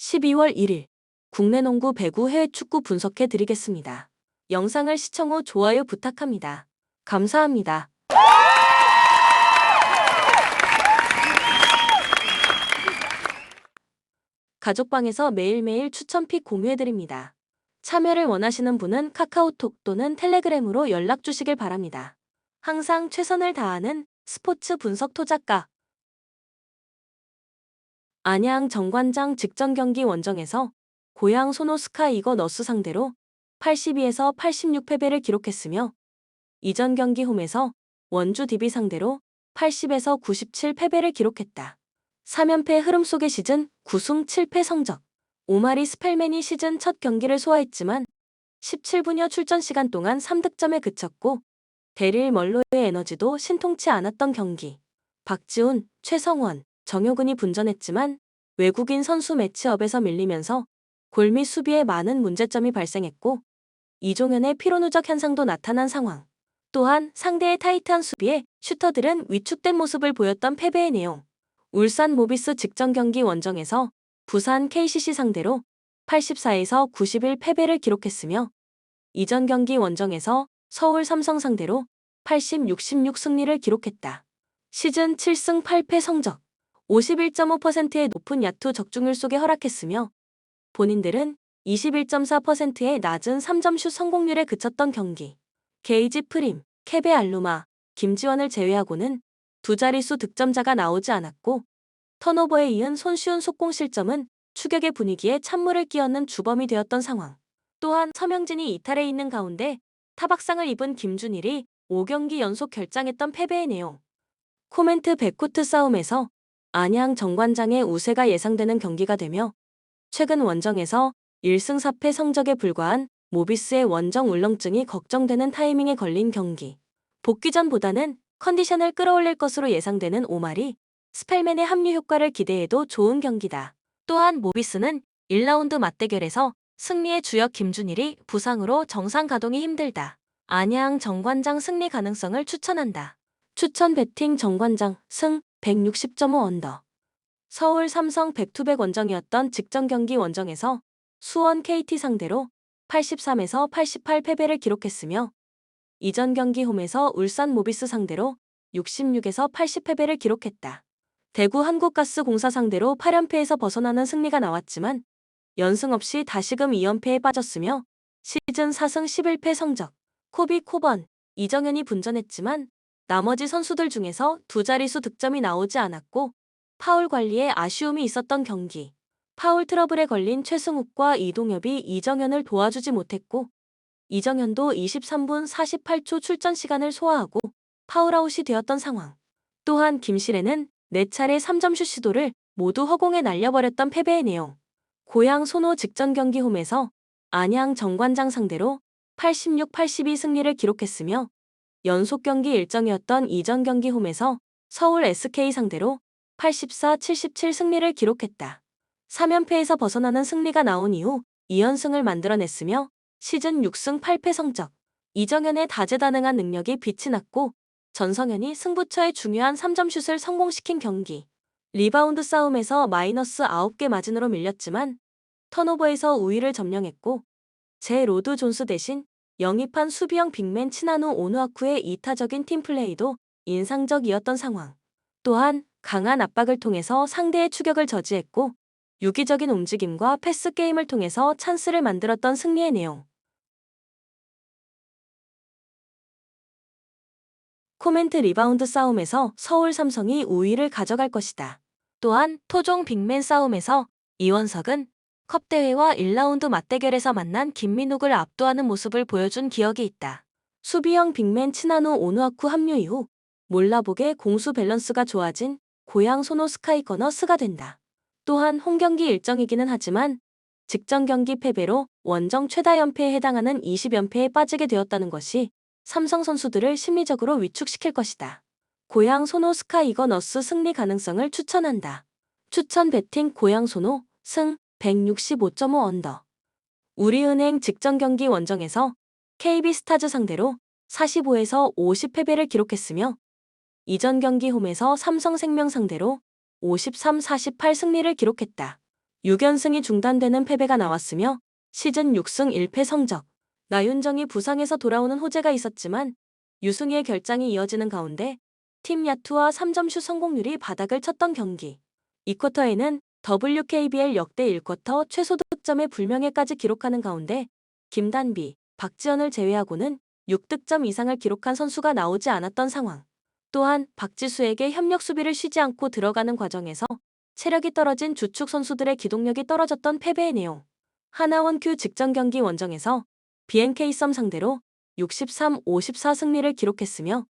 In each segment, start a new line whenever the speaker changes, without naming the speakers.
12월 1일 국내 농구 배구 해외 축구 분석해 드리겠습니다. 영상을 시청 후 좋아요 부탁합니다. 감사합니다. 가족방에서 매일매일 추천픽 공유해 드립니다. 참여를 원하시는 분은 카카오톡 또는 텔레그램으로 연락 주시길 바랍니다. 항상 최선을 다하는 스포츠 분석 토작가 안양 정관장 직전 경기 원정에서 고양 소노 스카이거 너스 상대로 82에서 86패배를 기록했으며 이전 경기 홈에서 원주 DB 상대로 80에서 97패배를 기록했다. 3연패 흐름 속의 시즌 9승 7패 성적. 오마리 스펠맨이 시즌 첫 경기를 소화했지만 17분여 출전 시간 동안 3득점에 그쳤고 데릴 멀로의 에너지도 신통치 않았던 경기. 박지훈, 최성원, 정효근이 분전했지만 외국인 선수 매치업에서 밀리면서 골 및 수비에 많은 문제점이 발생했고 이종현의 피로누적 현상도 나타난 상황. 또한 상대의 타이트한 수비에 슈터들은 위축된 모습을 보였던 패배의 내용. 울산 모비스 직전 경기 원정에서 부산 KCC 상대로 84에서 91패배를 기록했으며 이전 경기 원정에서 서울 삼성 상대로 80, 66 승리를 기록했다. 시즌 7승 8패 성적. 51.5%의 높은 야투 적중률 속에 허락했으며 본인들은 21.4%의 낮은 3점 슛 성공률에 그쳤던 경기. 게이지 프림, 케베 알루마, 김지원을 제외하고는 두 자릿수 득점자가 나오지 않았고 턴오버에 이은 손쉬운 속공 실점은 추격의 분위기에 찬물을 끼얹는 주범이 되었던 상황. 또한 서명진이 이탈해 있는 가운데 타박상을 입은 김준일이 5경기 연속 결장했던 패배의 내용. 코멘트 백코트 싸움에서 안양 정관장의 우세가 예상되는 경기가 되며 최근 원정에서 1승 4패 성적에 불과한 모비스의 원정 울렁증이 걱정되는 타이밍에 걸린 경기. 복귀전보다는 컨디션을 끌어올릴 것으로 예상되는 오마리, 스펠맨의 합류 효과를 기대해도 좋은 경기다. 또한 모비스는 1라운드 맞대결에서 승리의 주역 김준일이 부상으로 정상 가동이 힘들다. 안양 정관장 승리 가능성을 추천한다. 추천 배팅 정관장 승 160.5 언더. 서울 삼성 백투백 원정이었던 직전 경기 원정에서 수원 KT 상대로 83에서 88패배를 기록했으며 이전 경기 홈에서 울산 모비스 상대로 66에서 80패배를 기록했다. 대구 한국가스공사 상대로 8연패에서 벗어나는 승리가 나왔지만 연승 없이 다시금 2연패에 빠졌으며 시즌 4승 11패 성적. 코비 코번, 이정현이 분전했지만 나머지 선수들 중에서 두 자릿수 득점이 나오지 않았고 파울 관리에 아쉬움이 있었던 경기. 파울 트러블에 걸린 최승욱과 이동엽이 이정현을 도와주지 못했고 이정현도 23분 48초 출전 시간을 소화하고 파울아웃이 되었던 상황. 또한 김시래는 4차례 3점슛 시도를 모두 허공에 날려버렸던 패배의 내용. 고양 소노 직전 경기 홈에서 안양 정관장 상대로 86, 82 승리를 기록했으며 연속 경기 일정이었던 이전 경기 홈에서 서울 SK 상대로 84, 77 승리를 기록했다. 3연패에서 벗어나는 승리가 나온 이후 2연승을 만들어냈으며 시즌 6승 8패 성적. 이정현의 다재다능한 능력이 빛이 났고 전성현이 승부처의 중요한 3점슛을 성공시킨 경기. 리바운드 싸움에서 마이너스 9개 마진으로 밀렸지만 턴오버에서 우위를 점령했고 제 로드 존스 대신 영입한 수비형 빅맨 치나노 오누아쿠의 이타적인 팀플레이도 인상적이었던 상황. 또한 강한 압박을 통해서 상대의 추격을 저지했고 유기적인 움직임과 패스 게임을 통해서 찬스를 만들었던 승리의 내용. 코멘트 리바운드 싸움에서 서울 삼성이 우위를 가져갈 것이다. 또한 토종 빅맨 싸움에서 이원석은 컵대회와 1라운드 맞대결에서 만난 김민욱을 압도하는 모습을 보여준 기억이 있다. 수비형 빅맨 치나노 오누아쿠 합류 이후 몰라보게 공수 밸런스가 좋아진 고양 소노 스카이 거너스가 된다. 또한 홈경기 일정이기는 하지만 직전 경기 패배로 원정 최다 연패에 해당하는 20연패에 빠지게 되었다는 것이 삼성 선수들을 심리적으로 위축시킬 것이다. 고양 소노 스카이거 너스 승리 가능성을 추천한다. 추천 배팅 고양 소노 승 165.5 언더. 우리은행 직전 경기 원정에서 KB스타즈 상대로 45에서 50패배를 기록했으며 이전 경기 홈에서 삼성생명 상대로 53, 48 승리를 기록했다. 6연승이 중단되는 패배가 나왔으며 시즌 6승 1패 성적. 나윤정이 부상에서 돌아오는 호재가 있었지만 유승희의 결장이 이어지는 가운데 팀 야투와 3점슛 성공률이 바닥을 쳤던 경기. 2쿼터에는 WKBL 역대 1쿼터 최소 득점의 불명예까지 기록하는 가운데 김단비, 박지현을 제외하고는 6득점 이상을 기록한 선수가 나오지 않았던 상황. 또한 박지수에게 협력 수비를 쉬지 않고 들어가는 과정에서 체력이 떨어진 주축 선수들의 기동력이 떨어졌던 패배의 내용. 하나원큐 직전 경기 원정에서 BNK 썸 상대로 63-54 승리를 기록했으며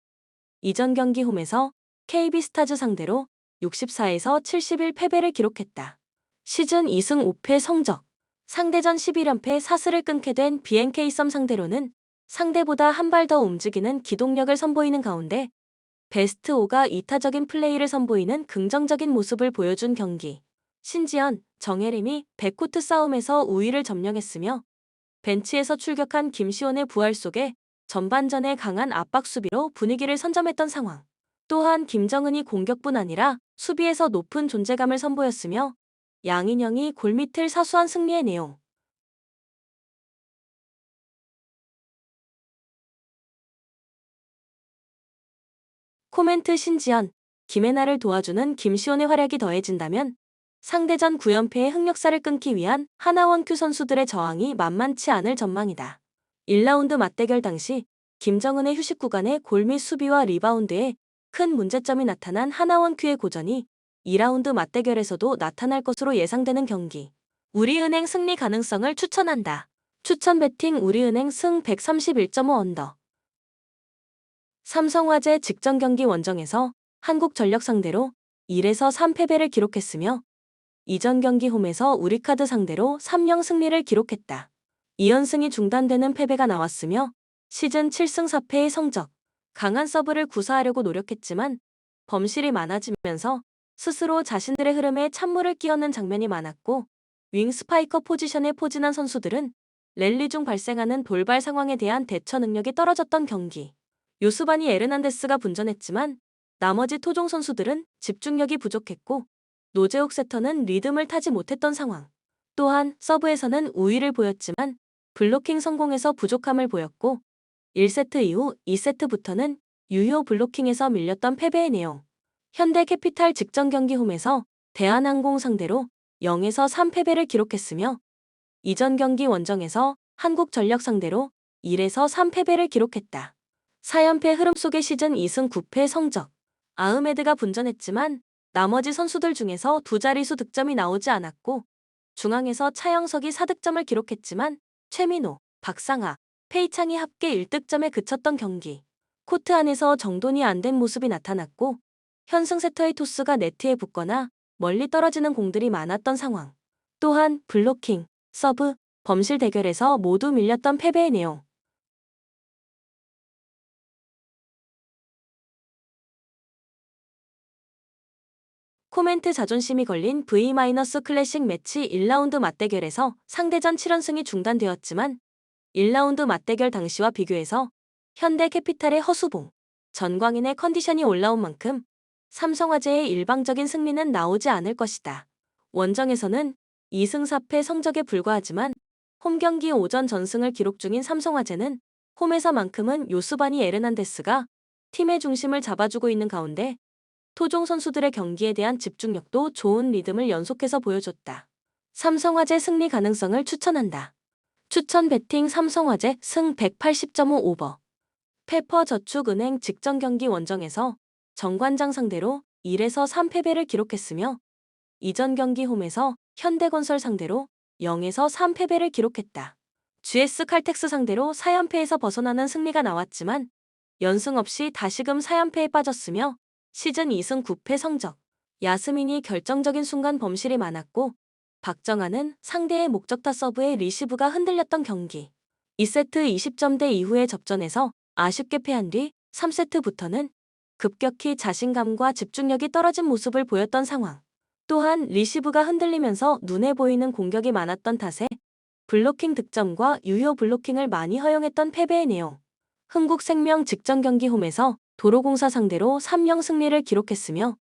이전 경기 홈에서 KB스타즈 상대로 64에서 71 패배를 기록했다. 시즌 2승 5패 성적. 상대전 11연패 사슬을 끊게 된 BNK 썸 상대로는 상대보다 한 발 더 움직이는 기동력을 선보이는 가운데 베스트 5가 이타적인 플레이를 선보이는 긍정적인 모습을 보여준 경기. 신지연, 정혜림이 백코트 싸움에서 우위를 점령했으며 벤치에서 출격한 김시원의 부활 속에 전반전에 강한 압박 수비로 분위기를 선점했던 상황. 또한 김정은이 공격뿐 아니라 수비에서 높은 존재감을 선보였으며 양인영이 골밑을 사수한 승리의 내용. 코멘트 신지연, 김혜나를 도와주는 김시원의 활약이 더해진다면 상대전 9연패의 흑역사를 끊기 위한 하나원큐 선수들의 저항이 만만치 않을 전망이다. 1라운드 맞대결 당시 김정은의 휴식 구간의 골밑 수비와 리바운드에 큰 문제점이 나타난 하나원큐의 고전이 2라운드 맞대결에서도 나타날 것으로 예상되는 경기. 우리은행 승리 가능성을 추천한다. 추천 베팅 우리은행 승 131.5 언더. 삼성화재 직전 경기 원정에서 한국전력 상대로 1에서 3패배를 기록했으며 이전 경기 홈에서 우리카드 상대로 3영 승리를 기록했다. 2연승이 중단되는 패배가 나왔으며 시즌 7승 4패의 성적. 강한 서브를 구사하려고 노력했지만 범실이 많아지면서 스스로 자신들의 흐름에 찬물을 끼얹는 장면이 많았고 윙 스파이커 포지션에 포진한 선수들은 랠리 중 발생하는 돌발 상황에 대한 대처 능력이 떨어졌던 경기. 요스바니 에르난데스가 분전했지만 나머지 토종 선수들은 집중력이 부족했고 노재욱 세터는 리듬을 타지 못했던 상황. 또한 서브에서는 우위를 보였지만 블로킹 성공에서 부족함을 보였고 1세트 이후 2세트부터는 유효 블로킹에서 밀렸던 패배의 내용. 현대캐피탈 직전 경기 홈에서 대한항공 상대로 0에서 3 패배를 기록했으며 이전 경기 원정에서 한국전력 상대로 1에서 3 패배를 기록했다. 4연패 흐름 속의 시즌 2승 9패 성적. 아흐메드가 분전했지만 나머지 선수들 중에서 두 자릿수 득점이 나오지 않았고 중앙에서 차영석이 4득점을 기록했지만 최민호, 박상하, 페이창이 합계 1득점에 그쳤던 경기. 코트 안에서 정돈이 안 된 모습이 나타났고 현승 세터의 토스가 네트에 붙거나 멀리 떨어지는 공들이 많았던 상황. 또한 블로킹, 서브, 범실 대결에서 모두 밀렸던 패배의 내용. 코멘트 자존심이 걸린 V-클래식 매치 1라운드 맞대결에서 상대전 7연승이 중단되었지만 1라운드 맞대결 당시와 비교해서 현대캐피탈의 허수봉, 전광인의 컨디션이 올라온 만큼 삼성화재의 일방적인 승리는 나오지 않을 것이다. 원정에서는 2승 4패 성적에 불과하지만 홈경기 오전 전승을 기록 중인 삼성화재는 홈에서만큼은 요스바니 에르난데스가 팀의 중심을 잡아주고 있는 가운데 토종 선수들의 경기에 대한 집중력도 좋은 리듬을 연속해서 보여줬다. 삼성화재 승리 가능성을 추천한다. 추천 베팅 삼성화재 승 180.5 오버. 페퍼저축은행 직전 경기 원정에서 정관장 상대로 1에서 3 패배를 기록했으며 이전 경기 홈에서 현대건설 상대로 0에서 3 패배를 기록했다. GS칼텍스 상대로 4연패에서 벗어나는 승리가 나왔지만 연승 없이 다시금 4연패에 빠졌으며 시즌 2승 9패 성적. 야스민이 결정적인 순간 범실이 많았고 박정아는 상대의 목적타 서브에 리시브가 흔들렸던 경기. 2세트 20점대 이후의 접전에서 아쉽게 패한 뒤 3세트부터는 급격히 자신감과 집중력이 떨어진 모습을 보였던 상황. 또한 리시브가 흔들리면서 눈에 보이는 공격이 많았던 탓에 블로킹 득점과 유효 블로킹을 많이 허용했던 패배의 내용. 흥국생명 직전 경기 홈에서 도로공사 상대로 3영 승리를 기록했으며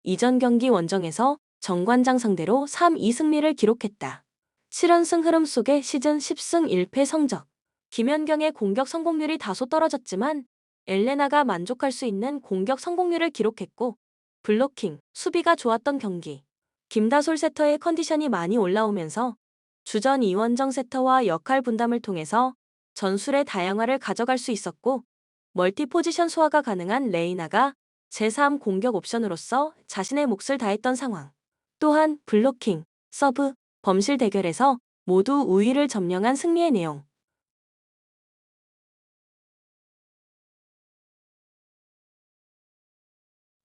이전 경기 원정에서 정관장 상대로 3-2 승리를 기록했다. 7연승 흐름 속에 시즌 10승 1패 성적. 김연경의 공격 성공률이 다소 떨어졌지만 엘레나가 만족할 수 있는 공격 성공률을 기록했고 블로킹, 수비가 좋았던 경기. 김다솔 세터의 컨디션이 많이 올라오면서 주전 이원정 세터와 역할 분담을 통해서 전술의 다양화를 가져갈 수 있었고 멀티 포지션 소화가 가능한 레이나가 제3 공격 옵션으로서 자신의 몫을 다했던 상황. 또한 블로킹, 서브, 범실 대결에서 모두 우위를 점령한 승리의 내용.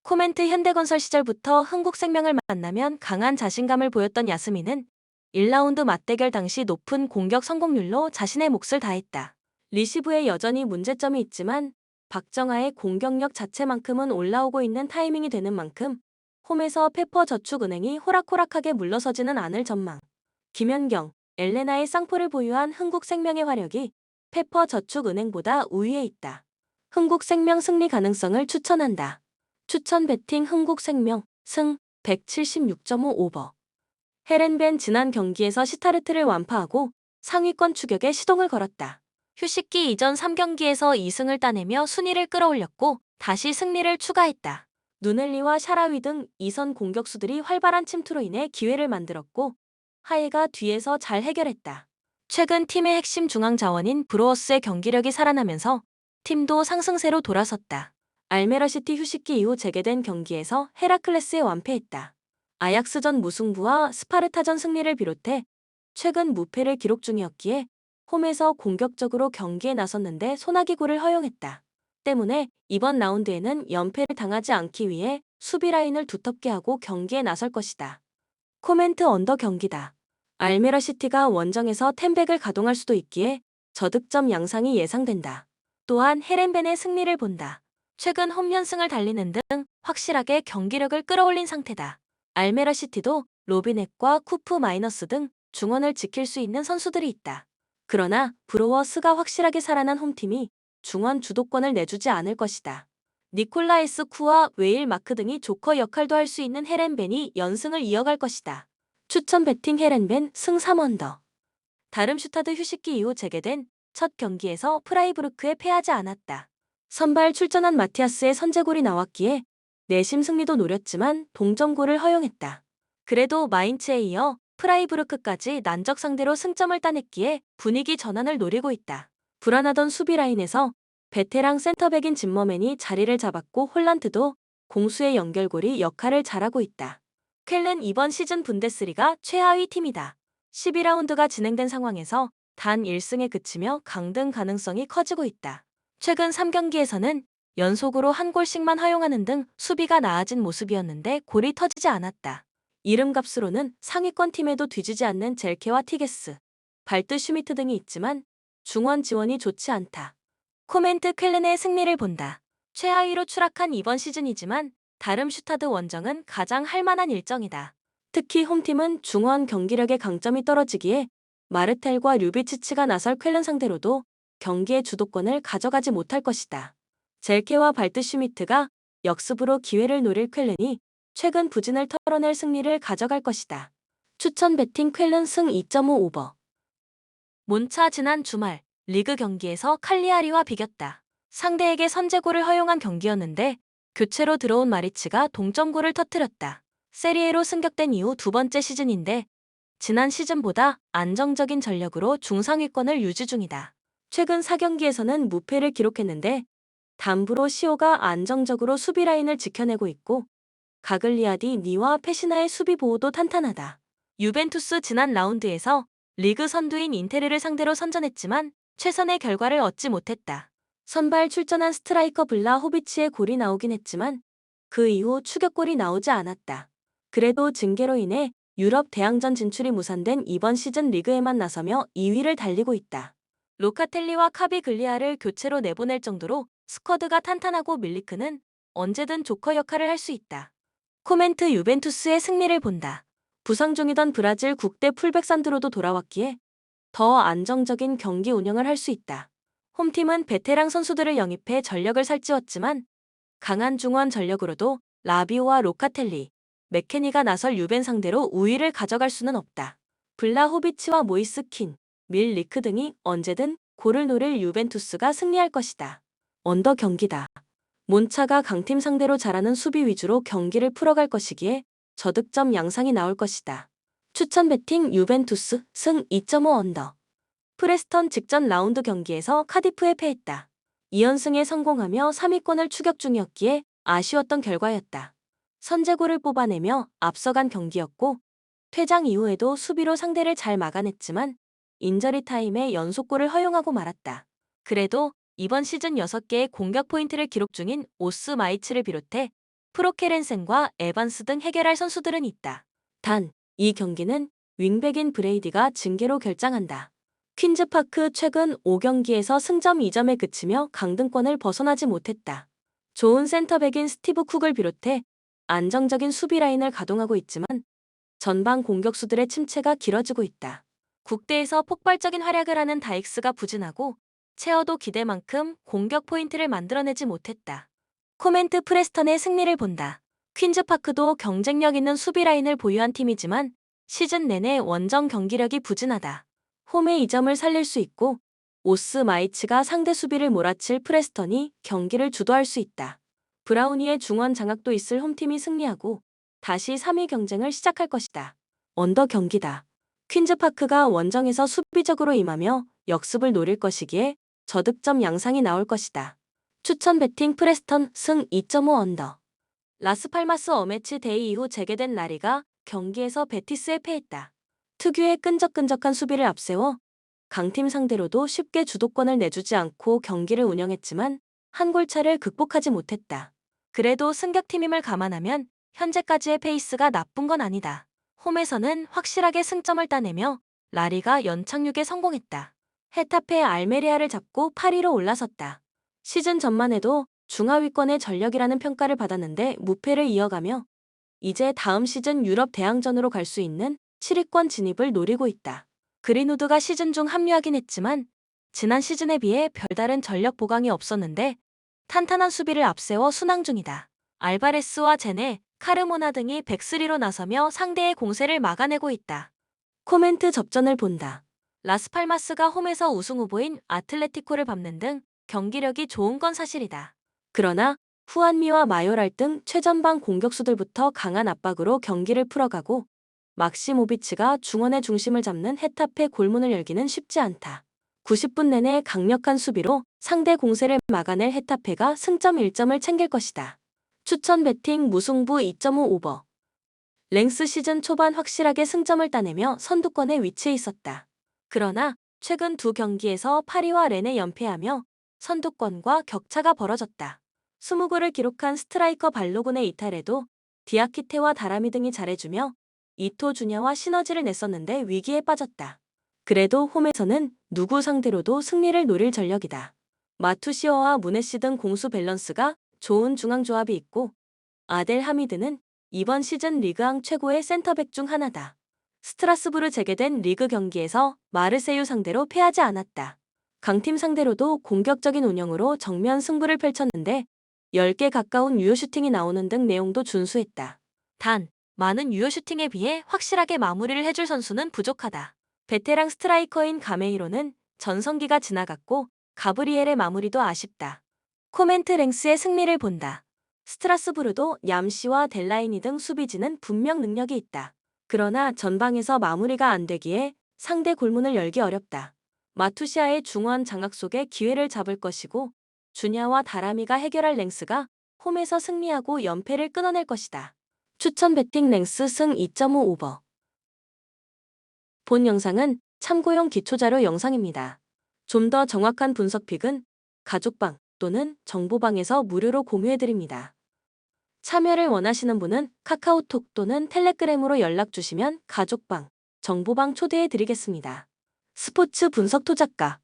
코멘트 현대건설 시절부터 흥국생명을 만나면 강한 자신감을 보였던 야스민은 1라운드 맞대결 당시 높은 공격 성공률로 자신의 몫을 다했다. 리시브에 여전히 문제점이 있지만 박정아의 공격력 자체만큼은 올라오고 있는 타이밍이 되는 만큼 홈에서 페퍼저축은행이 호락호락하게 물러서지는 않을 전망. 김연경, 엘레나의 쌍포를 보유한 흥국생명의 화력이 페퍼저축은행보다 우위에 있다. 흥국생명 승리 가능성을 추천한다. 추천 배팅 흥국생명 승 176.5 오버. 헤렌벤 지난 경기에서 시타르트를 완파하고 상위권 추격에 시동을 걸었다. 휴식기 이전 3경기에서 2승을 따내며 순위를 끌어올렸고 다시 승리를 추가했다. 누넬리와 샤라위 등 2선 공격수들이 활발한 침투로 인해 기회를 만들었고 하예가 뒤에서 잘 해결했다. 최근 팀의 핵심 중앙 자원인 브로어스의 경기력이 살아나면서 팀도 상승세로 돌아섰다. 알메라시티 휴식기 이후 재개된 경기에서 헤라클레스에 완패했다. 아약스전 무승부와 스파르타전 승리를 비롯해 최근 무패를 기록 중이었기에 홈에서 공격적으로 경기에 나섰는데 소나기골을 허용했다. 때문에 이번 라운드에는 연패를 당하지 않기 위해 수비 라인을 두텁게 하고 경기에 나설 것이다. 코멘트 언더 경기다. 알메라시티가 원정에서 템백을 가동할 수도 있기에 저득점 양상이 예상된다. 또한 헤렌벤의 승리를 본다. 최근 홈연승을 달리는 등 확실하게 경기력을 끌어올린 상태다. 알메라시티도 로비넷과 쿠프 마이너스 등 중원을 지킬 수 있는 선수들이 있다. 그러나 브로워스가 확실하게 살아난 홈팀이 중원 주도권을 내주지 않을 것이다. 니콜라이스 쿠와 웨일 마크 등이 조커 역할도 할 수 있는 헤렌벤이 연승을 이어갈 것이다. 추천 배팅 헤렌벤 승 3언더. 다름슈타드 휴식기 이후 재개된 첫 경기에서 프라이부르크에 패하지 않았다. 선발 출전한 마티아스의 선제골이 나왔기에 내심 승리도 노렸지만 동점골을 허용했다. 그래도 마인츠에 이어 프라이부르크까지 난적 상대로 승점을 따냈기에 분위기 전환을 노리고 있다. 불안하던 수비 라인에서 베테랑 센터백인 짐머맨이 자리를 잡았고 홀란트도 공수의 연결골이 역할을 잘하고 있다. 쾰른 이번 시즌 분데스리가 최하위 팀이다. 12라운드가 진행된 상황에서 단 1승에 그치며 강등 가능성이 커지고 있다. 최근 3경기에서는 연속으로 한 골씩만 허용하는 등 수비가 나아진 모습이었는데 골이 터지지 않았다. 이름값으로는 상위권 팀에도 뒤지지 않는 젤케와 티게스, 발트 슈미트 등이 있지만 중원 지원이 좋지 않다. 코멘트 쾰른의 승리를 본다. 최하위로 추락한 이번 시즌이지만 다름슈타드 원정은 가장 할만한 일정이다. 특히 홈팀은 중원 경기력의 강점이 떨어지기에 마르텔과 류비치치가 나설 쾰른 상대로도 경기의 주도권을 가져가지 못할 것이다. 젤케와 발트 슈미트가 역습으로 기회를 노릴 쾰른이 최근 부진을 털어낼 승리를 가져갈 것이다. 추천 배팅 쾰른 승 2.5 오버. 몬차 지난 주말 리그 경기에서 칼리아리와 비겼다. 상대에게 선제골을 허용한 경기였는데 교체로 들어온 마리치가 동점골을 터뜨렸다. 세리에로 승격된 이후 두 번째 시즌인데 지난 시즌보다 안정적인 전력으로 중상위권을 유지 중이다. 최근 4경기에서는 무패를 기록했는데 담브로 시오가 안정적으로 수비 라인을 지켜내고 있고 가글리아디 니와 페시나의 수비 보호도 탄탄하다. 유벤투스 지난 라운드에서 리그 선두인 인테르를 상대로 선전했지만 최선의 결과를 얻지 못했다. 선발 출전한 스트라이커 블라호비치의 골이 나오긴 했지만 그 이후 추격골이 나오지 않았다. 그래도 징계로 인해 유럽 대항전 진출이 무산된 이번 시즌 리그에만 나서며 2위를 달리고 있다. 로카텔리와 카비글리아를 교체로 내보낼 정도로 스쿼드가 탄탄하고 밀리크는 언제든 조커 역할을 할 수 있다. 코멘트 유벤투스의 승리를 본다. 부상 중이던 브라질 국대 풀백 산드로도 돌아왔기에 더 안정적인 경기 운영을 할 수 있다. 홈팀은 베테랑 선수들을 영입해 전력을 살찌웠지만 강한 중원 전력으로도 라비오와 로카텔리, 맥케니가 나설 유벤 상대로 우위를 가져갈 수는 없다. 블라호비치와 모이스 킨, 밀 리크 등이 언제든 골을 노릴 유벤투스가 승리할 것이다. 언더 경기다. 몬차가 강팀 상대로 잘하는 수비 위주로 경기를 풀어갈 것이기에 저득점 양상이 나올 것이다. 추천 배팅 유벤투스 승 2.5 언더. 프레스턴 직전 라운드 경기에서 카디프에 패했다. 2연승에 성공하며 3위권을 추격 중이었기에 아쉬웠던 결과였다. 선제골을 뽑아내며 앞서간 경기였고 퇴장 이후에도 수비로 상대를 잘 막아냈지만 인저리 타임에 연속골을 허용하고 말았다. 그래도 이번 시즌 6개의 공격 포인트를 기록 중인 오스 마이츠를 비롯해 프로케렌센과 에반스 등 해결할 선수들은 있다. 단, 이 경기는 윙백인 브레이디가 징계로 결장한다. 퀸즈파크 최근 5경기에서 승점 2점에 그치며 강등권을 벗어나지 못했다. 좋은 센터백인 스티브 쿡을 비롯해 안정적인 수비 라인을 가동하고 있지만 전방 공격수들의 침체가 길어지고 있다. 국대에서 폭발적인 활약을 하는 다익스가 부진하고 체어도 기대만큼 공격 포인트를 만들어내지 못했다. 코멘트 프레스턴의 승리를 본다. 퀸즈파크도 경쟁력 있는 수비 라인을 보유한 팀이지만 시즌 내내 원정 경기력이 부진하다. 홈의 2점을 살릴 수 있고 오스 마이츠가 상대 수비를 몰아칠 프레스턴이 경기를 주도할 수 있다. 브라우니의 중원 장악도 있을 홈팀이 승리하고 다시 3위 경쟁을 시작할 것이다. 언더 경기다. 퀸즈파크가 원정에서 수비적으로 임하며 역습을 노릴 것이기에 저득점 양상이 나올 것이다. 추천 배팅 프레스턴 승 2.5 언더. 라스팔마스 어매치 데이 이후 재개된 라리가 경기에서 베티스에 패했다. 특유의 끈적끈적한 수비를 앞세워 강팀 상대로도 쉽게 주도권을 내주지 않고 경기를 운영했지만 한 골차를 극복하지 못했다. 그래도 승격팀임을 감안하면 현재까지의 페이스가 나쁜 건 아니다. 홈에서는 확실하게 승점을 따내며 라리가 연착륙에 성공했다. 헤타페 알메리아를 잡고 8위로 올라섰다. 시즌 전만 해도 중하위권의 전력이라는 평가를 받았는데 무패를 이어가며 이제 다음 시즌 유럽 대항전으로 갈 수 있는 7위권 진입을 노리고 있다. 그린우드가 시즌 중 합류하긴 했지만 지난 시즌에 비해 별다른 전력 보강이 없었는데 탄탄한 수비를 앞세워 순항 중이다. 알바레스와 제네, 카르모나 등이 백스리로 나서며 상대의 공세를 막아내고 있다. 코멘트 접전을 본다. 라스팔마스가 홈에서 우승 후보인 아틀레티코를 밟는 등 경기력이 좋은 건 사실이다. 그러나 후안미와 마요랄 등 최전방 공격수들부터 강한 압박으로 경기를 풀어가고 막시모비치가 중원의 중심을 잡는 헤타페 골문을 열기는 쉽지 않다. 90분 내내 강력한 수비로 상대 공세를 막아낼 헤타페가 승점 1점을 챙길 것이다. 추천 배팅 무승부 2.5 오버. 랭스 시즌 초반 확실하게 승점을 따내며 선두권에 위치해 있었다. 그러나 최근 두 경기에서 파리와 렌에 연패하며 선두권과 격차가 벌어졌다. 20골을 기록한 스트라이커 발로군의 이탈에도 디아키테와 다라미 등이 잘해주며 이토 주냐와 시너지를 냈었는데 위기에 빠졌다. 그래도 홈에서는 누구 상대로도 승리를 노릴 전력이다. 마투시어와 무네시 등 공수 밸런스가 좋은 중앙조합이 있고 아델 하미드는 이번 시즌 리그앙 최고의 센터백 중 하나다. 스트라스부르 재개된 리그 경기에서 마르세유 상대로 패하지 않았다. 강팀 상대로도 공격적인 운영으로 정면 승부를 펼쳤는데 10개 가까운 유효 슈팅이 나오는 등 내용도 준수했다. 단, 많은 유효 슈팅에 비해 확실하게 마무리를 해줄 선수는 부족하다. 베테랑 스트라이커인 가메이로는 전성기가 지나갔고 가브리엘의 마무리도 아쉽다. 코멘트 랭스의 승리를 본다. 스트라스부르도 얌시와 델라이니 등 수비진은 분명 능력이 있다. 그러나 전방에서 마무리가 안 되기에 상대 골문을 열기 어렵다. 마투시아의 중원 장악 속에 기회를 잡을 것이고 주냐와 다라미가 해결할 랭스가 홈에서 승리하고 연패를 끊어낼 것이다. 추천 배팅 랭스 승 2.5 오버. 본 영상은 참고용 기초자료 영상입니다. 좀 더 정확한 분석 픽은 가족방 또는 정보방에서 무료로 공유해드립니다. 참여를 원하시는 분은 카카오톡 또는 텔레그램으로 연락 주시면 가족방, 정보방 초대해드리겠습니다. 스포츠 분석 토작가